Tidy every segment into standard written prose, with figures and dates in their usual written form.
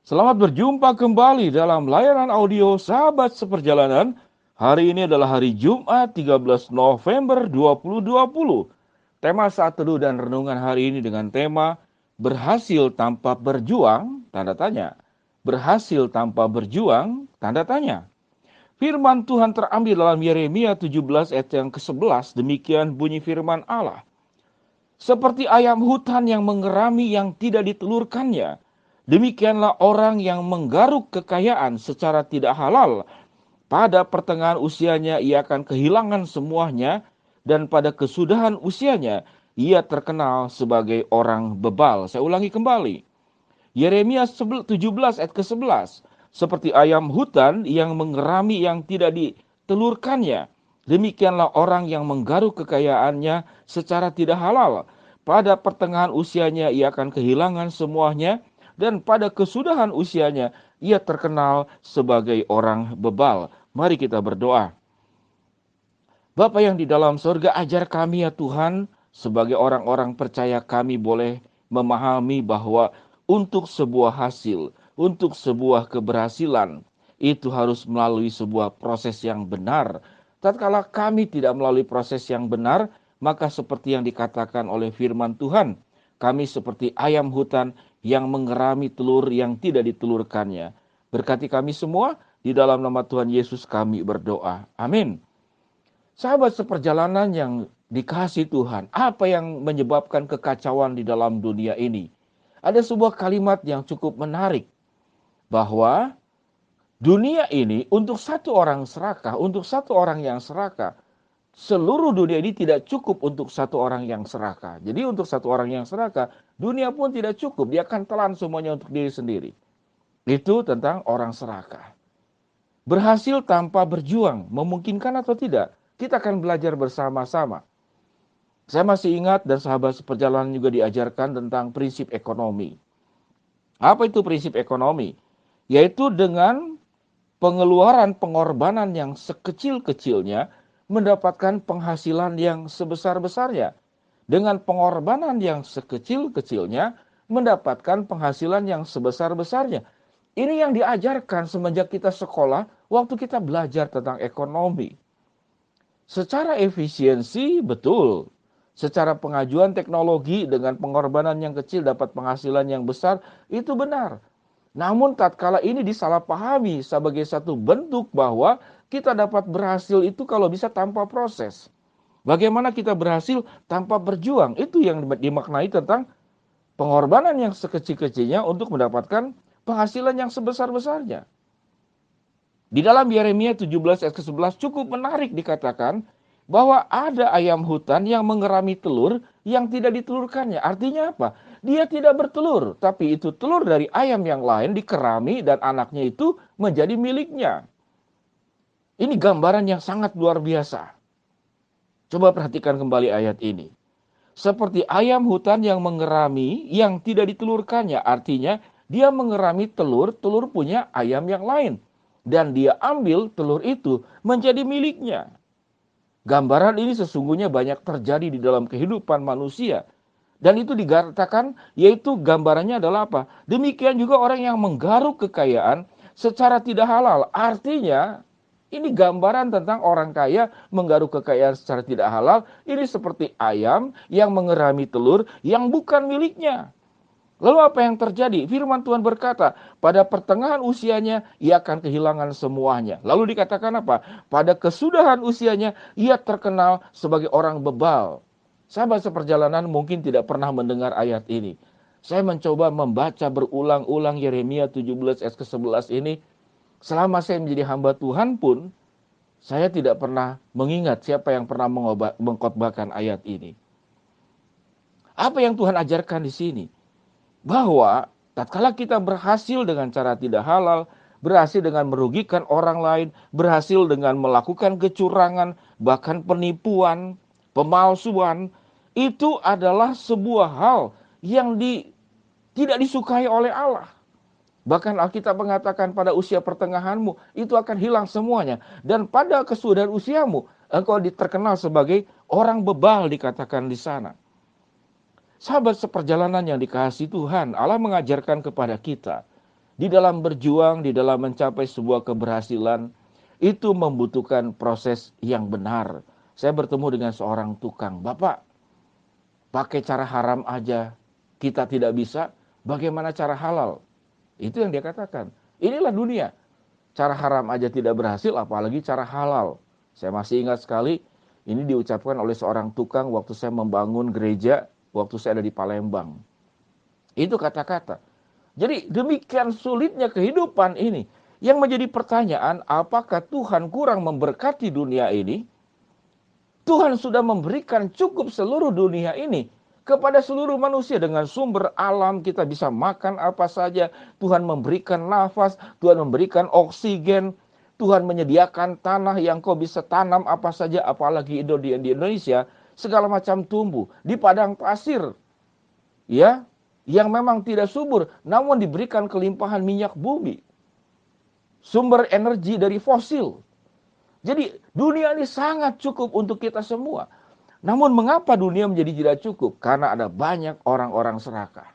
Selamat berjumpa kembali dalam layanan audio Sahabat Seperjalanan. Hari ini adalah hari Jumat 13 November 2020. Tema saat teduh dan renungan hari ini dengan tema berhasil tanpa berjuang, tanda tanya. Berhasil tanpa berjuang, tanda tanya. Firman Tuhan terambil dalam Yeremia 17 ayat yang ke-11. Demikian bunyi firman Allah. Seperti ayam hutan yang mengerami yang tidak ditelurkannya, demikianlah orang yang menggaruk kekayaan secara tidak halal. Pada pertengahan usianya ia akan kehilangan semuanya, dan pada kesudahan usianya ia terkenal sebagai orang bebal. Saya ulangi kembali. Yeremia 17 ayat ke-11. Seperti ayam hutan yang mengerami yang tidak ditelurkannya, demikianlah orang yang menggaruk kekayaannya secara tidak halal. Pada pertengahan usianya ia akan kehilangan semuanya, dan pada kesudahan usianya ia terkenal sebagai orang bebal. Mari kita berdoa. Bapa yang di dalam surga, ajar kami ya Tuhan, sebagai orang-orang percaya kami boleh memahami bahwa untuk sebuah hasil, untuk sebuah keberhasilan, itu harus melalui sebuah proses yang benar. Tatkala kami tidak melalui proses yang benar, maka seperti yang dikatakan oleh firman Tuhan, kami seperti ayam hutan yang mengerami telur yang tidak ditelurkannya. Berkati kami semua, di dalam nama Tuhan Yesus kami berdoa. Amin. Sahabat seperjalanan yang dikasihi Tuhan, apa yang menyebabkan kekacauan di dalam dunia ini? Ada sebuah kalimat yang cukup menarik, bahwa dunia ini untuk satu orang serakah, untuk satu orang yang serakah, seluruh dunia ini tidak cukup untuk satu orang yang serakah. Jadi untuk satu orang yang serakah, dunia pun tidak cukup, dia akan telan semuanya untuk diri sendiri. Itu tentang orang serakah. Berhasil tanpa berjuang, memungkinkan atau tidak? Kita akan belajar bersama-sama. Saya masih ingat dan sahabat seperjalanan juga diajarkan tentang prinsip ekonomi. Apa itu prinsip ekonomi? Yaitu dengan pengeluaran pengorbanan yang sekecil-kecilnya mendapatkan penghasilan yang sebesar-besarnya. Dengan pengorbanan yang sekecil-kecilnya mendapatkan penghasilan yang sebesar-besarnya. Ini yang diajarkan semenjak kita sekolah, waktu kita belajar tentang ekonomi. Secara efisiensi betul. Secara pengajuan teknologi dengan pengorbanan yang kecil dapat penghasilan yang besar, itu benar. Namun tatkala ini disalahpahami sebagai satu bentuk bahwa kita dapat berhasil itu kalau bisa tanpa proses. Bagaimana kita berhasil tanpa berjuang? Itu yang dimaknai tentang pengorbanan yang sekecil-kecilnya untuk mendapatkan penghasilan yang sebesar-besarnya. Di dalam Yeremia 17 ayat ke-11 cukup menarik dikatakan bahwa ada ayam hutan yang mengerami telur yang tidak ditelurkannya. Artinya apa? Dia tidak bertelur, tapi itu telur dari ayam yang lain dikerami dan anaknya itu menjadi miliknya. Ini gambaran yang sangat luar biasa. Coba perhatikan kembali ayat ini. Seperti ayam hutan yang mengerami yang tidak ditelurkannya. Artinya dia mengerami telur punya ayam yang lain. Dan dia ambil telur itu menjadi miliknya. Gambaran ini sesungguhnya banyak terjadi di dalam kehidupan manusia. Dan itu dikatakan, yaitu gambarannya adalah apa? Demikian juga orang yang menggaruk kekayaan secara tidak halal. Artinya, ini gambaran tentang orang kaya menggaruk kekayaan secara tidak halal. Ini seperti ayam yang mengerami telur yang bukan miliknya. Lalu apa yang terjadi? Firman Tuhan berkata, pada pertengahan usianya ia akan kehilangan semuanya. Lalu dikatakan apa? Pada kesudahan usianya ia terkenal sebagai orang bebal. Sahabat seperjalanan mungkin tidak pernah mendengar ayat ini. Saya mencoba membaca berulang-ulang Yeremia 17 ayat ke-11 ini. Selama saya menjadi hamba Tuhan pun, saya tidak pernah mengingat siapa yang pernah mengkhotbahkan ayat ini. Apa yang Tuhan ajarkan di sini? Bahwa tatkala kita berhasil dengan cara tidak halal, berhasil dengan merugikan orang lain, berhasil dengan melakukan kecurangan, bahkan penipuan, pemalsuan, itu adalah sebuah hal yang tidak disukai oleh Allah. Bahkan Alkitab mengatakan pada usia pertengahanmu itu akan hilang semuanya. Dan pada kesudahan usiamu engkau terkenal sebagai orang bebal, dikatakan di sana. Sahabat seperjalanan yang dikasihi Tuhan, Allah mengajarkan kepada kita, di dalam berjuang, di dalam mencapai sebuah keberhasilan, itu membutuhkan proses yang benar. Saya bertemu dengan seorang tukang, "Bapak, pakai cara haram aja kita tidak bisa, bagaimana cara halal?" Itu yang dia katakan. Inilah dunia. Cara haram aja tidak berhasil, apalagi cara halal. Saya masih ingat sekali, ini diucapkan oleh seorang tukang waktu saya membangun gereja, waktu saya ada di Palembang. Itu kata-kata. Jadi demikian sulitnya kehidupan ini. Yang menjadi pertanyaan, apakah Tuhan kurang memberkati dunia ini? Tuhan sudah memberikan cukup seluruh dunia ini kepada seluruh manusia dengan sumber alam. Kita bisa makan apa saja. Tuhan memberikan nafas, Tuhan memberikan oksigen, Tuhan menyediakan tanah yang kau bisa tanam apa saja, apalagi di Indonesia, segala macam tumbuh di padang pasir, ya, yang memang tidak subur, namun diberikan kelimpahan minyak bumi, sumber energi dari fosil. Jadi dunia ini sangat cukup untuk kita semua. Namun mengapa dunia menjadi tidak cukup? Karena ada banyak orang-orang serakah.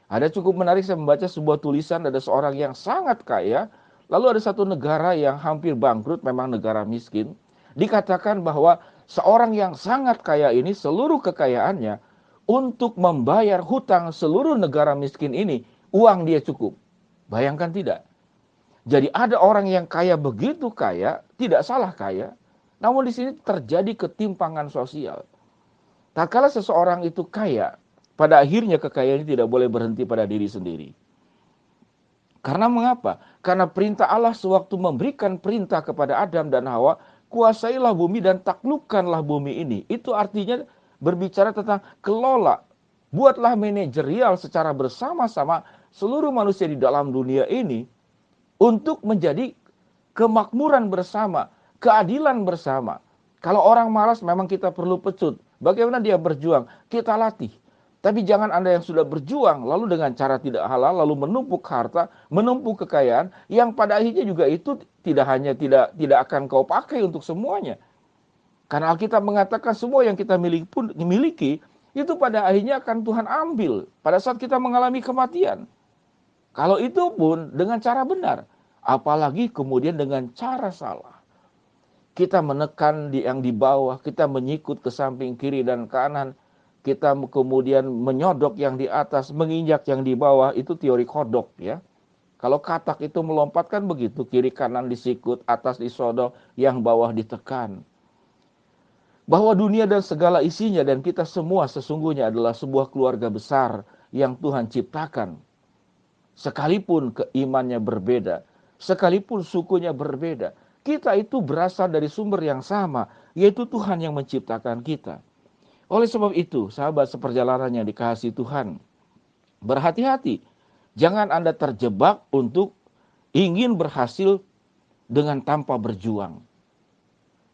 Ada cukup menarik, saya membaca sebuah tulisan, ada seorang yang sangat kaya, lalu ada satu negara yang hampir bangkrut, memang negara miskin. Dikatakan bahwa seorang yang sangat kaya ini, seluruh kekayaannya untuk membayar hutang seluruh negara miskin ini, uang dia cukup. Bayangkan tidak? Jadi ada orang yang kaya begitu kaya, tidak salah kaya, namun di sini terjadi ketimpangan sosial. Tak kala seseorang itu kaya, pada akhirnya kekayaan ini tidak boleh berhenti pada diri sendiri. Karena mengapa? Karena perintah Allah sewaktu memberikan perintah kepada Adam dan Hawa, kuasailah bumi dan taklukkanlah bumi ini. Itu artinya berbicara tentang kelola. Buatlah manajerial secara bersama-sama seluruh manusia di dalam dunia ini, untuk menjadi kemakmuran bersama, keadilan bersama. Kalau orang malas memang kita perlu pecut. Bagaimana dia berjuang? Kita latih. Tapi jangan Anda yang sudah berjuang lalu dengan cara tidak halal lalu menumpuk harta, menumpuk kekayaan yang pada akhirnya juga itu tidak akan kau pakai untuk semuanya. Karena Alkitab mengatakan semua yang kita miliki itu pada akhirnya akan Tuhan ambil pada saat kita mengalami kematian. Kalau itu pun dengan cara benar, apalagi kemudian dengan cara salah. Kita menekan yang di bawah, kita menyikut ke samping kiri dan kanan, kita kemudian menyodok yang di atas, menginjak yang di bawah, itu teori kodok ya. Kalau katak itu melompatkan begitu, kiri kanan disikut, atas disodok, yang bawah ditekan. Bahwa dunia dan segala isinya dan kita semua sesungguhnya adalah sebuah keluarga besar yang Tuhan ciptakan. Sekalipun keimannya berbeda, sekalipun sukunya berbeda, kita itu berasal dari sumber yang sama, yaitu Tuhan yang menciptakan kita. Oleh sebab itu, sahabat seperjalanan yang dikasihi Tuhan, berhati-hati. Jangan Anda terjebak untuk ingin berhasil dengan tanpa berjuang.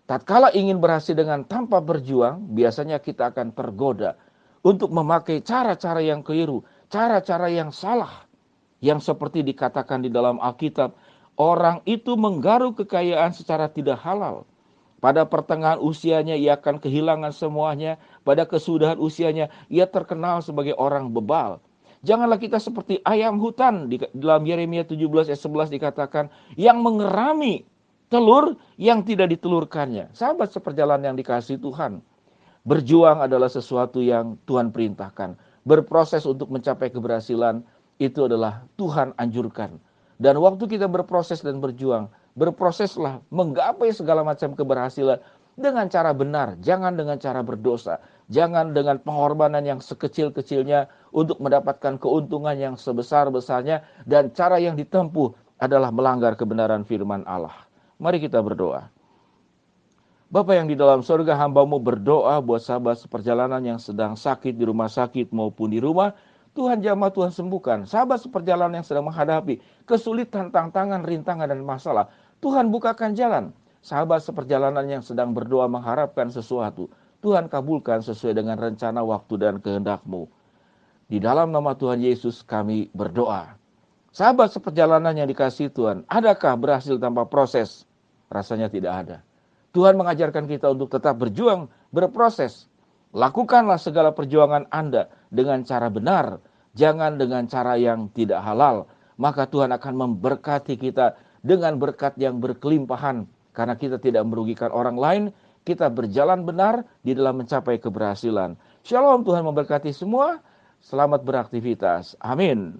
Tatkala ingin berhasil dengan tanpa berjuang, biasanya kita akan tergoda untuk memakai cara-cara yang keliru, cara-cara yang salah. Yang seperti dikatakan di dalam Alkitab, orang itu menggaruk kekayaan secara tidak halal. Pada pertengahan usianya ia akan kehilangan semuanya. Pada kesudahan usianya ia terkenal sebagai orang bebal. Janganlah kita seperti ayam hutan. Di dalam Yeremia 17 ayat 11 dikatakan, yang mengerami telur yang tidak ditelurkannya. Sahabat seperjalanan yang dikasihi Tuhan, berjuang adalah sesuatu yang Tuhan perintahkan. Berproses untuk mencapai keberhasilan, itu adalah Tuhan anjurkan. Dan waktu kita berproses dan berjuang, berproseslah menggapai segala macam keberhasilan dengan cara benar. Jangan dengan cara berdosa. Jangan dengan pengorbanan yang sekecil-kecilnya untuk mendapatkan keuntungan yang sebesar-besarnya. Dan cara yang ditempuh adalah melanggar kebenaran firman Allah. Mari kita berdoa. Bapa yang di dalam surga, hamba-Mu berdoa buat sahabat seperjalanan yang sedang sakit di rumah sakit maupun di rumah. Tuhan jamah, Tuhan sembuhkan. Sahabat seperjalanan yang sedang menghadapi kesulitan, tantangan, rintangan, dan masalah, Tuhan bukakan jalan. Sahabat seperjalanan yang sedang berdoa mengharapkan sesuatu, Tuhan kabulkan sesuai dengan rencana, waktu, dan kehendak-Mu. Di dalam nama Tuhan Yesus kami berdoa. Sahabat seperjalanan yang dikasihi Tuhan, adakah berhasil tanpa proses? Rasanya tidak ada. Tuhan mengajarkan kita untuk tetap berjuang, berproses. Lakukanlah segala perjuangan Anda dengan cara benar, jangan dengan cara yang tidak halal. maka Tuhan akan memberkati kita dengan berkat yang berkelimpahan. Karena kita tidak merugikan orang lain, kita berjalan benar di dalam mencapai keberhasilan. Shalom, Tuhan memberkati semua. Selamat beraktivitas. Amin.